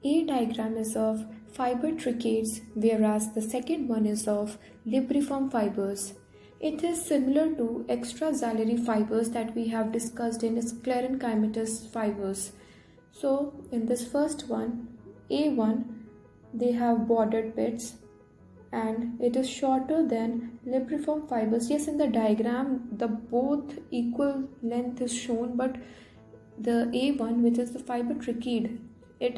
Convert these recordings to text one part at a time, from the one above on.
A diagram is of fiber trichates, whereas the second one is of libriform fibers. It is similar to extraxillary fibers that we have discussed in sclerenchymatous fibers. So in this first one, A1, they have bordered bits and it is shorter than libriform fibers. Yes, in the diagram the both equal length is shown, but the A1, which is the fiber trichid, it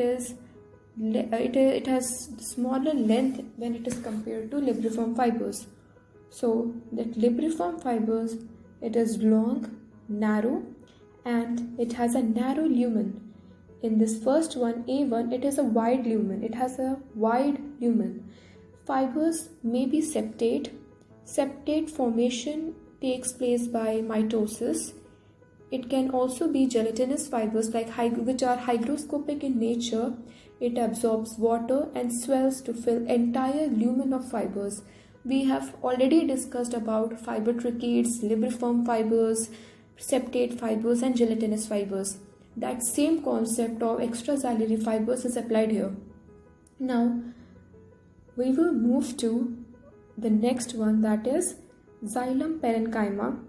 has smaller length when it is compared to libriform fibers. So that libriform fibers, it is long, narrow, and it has a narrow lumen. In this first one, A1, it is a wide lumen. It has a wide lumen. Fibers may be septate. Septate formation takes place by mitosis. It can also be gelatinous fibers which are hygroscopic in nature. It absorbs water and swells to fill entire lumen of fibers. We have already discussed about fiber trichates, libriform fibers, septate fibers and gelatinous fibers. That same concept of extraxillary fibers is applied here. Now we will move to the next one, that is xylem parenchyma.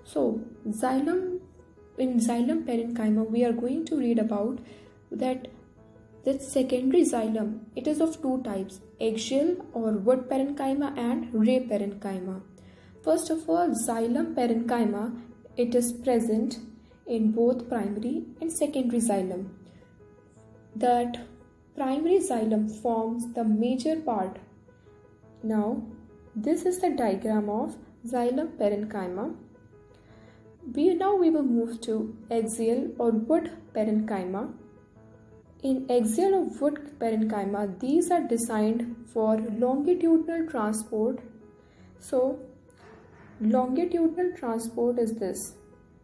So in xylem parenchyma we are going to read about that secondary xylem. It is of two types, axial or wood parenchyma and ray parenchyma. First of all, xylem parenchyma, it is present in both primary and secondary xylem. That primary xylem forms the major part. Now this is the diagram of xylem parenchyma. We will move to axial or wood parenchyma. In axial or wood parenchyma, these are designed for longitudinal transport. So longitudinal transport is this,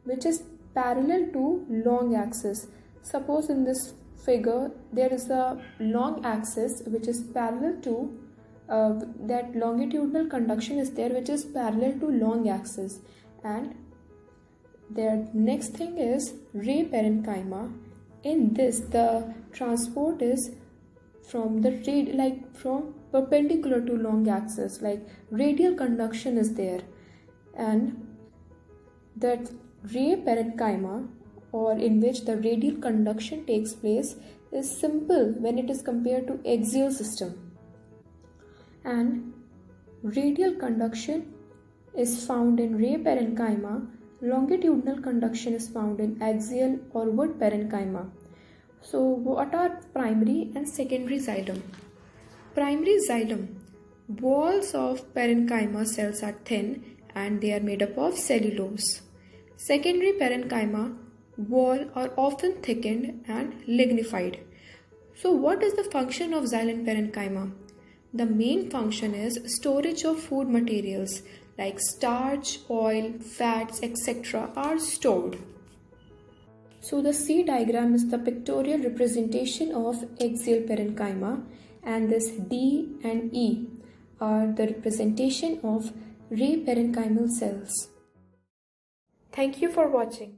which is parallel to long axis. Suppose in this figure there is a long axis which is parallel to that longitudinal conduction is there, which is parallel to long axis. And the next thing is ray parenchyma. In this, the transport is from from perpendicular to long axis, like radial conduction is there. And that ray parenchyma, or in which the radial conduction takes place, is simple when it is compared to axial system. And radial conduction is found in ray parenchyma. Longitudinal conduction is found in axial or wood parenchyma. So what are primary and secondary xylem? Primary xylem, walls of parenchyma cells are thin and they are made up of cellulose. Secondary parenchyma wall are often thickened and lignified. So what is the function of xylem parenchyma? The main function is storage of food materials like starch, oil, fats, etc. are stored. So the C diagram is the pictorial representation of axial parenchyma, and this D and E are the representation of ray parenchymal cells. Thank you for watching.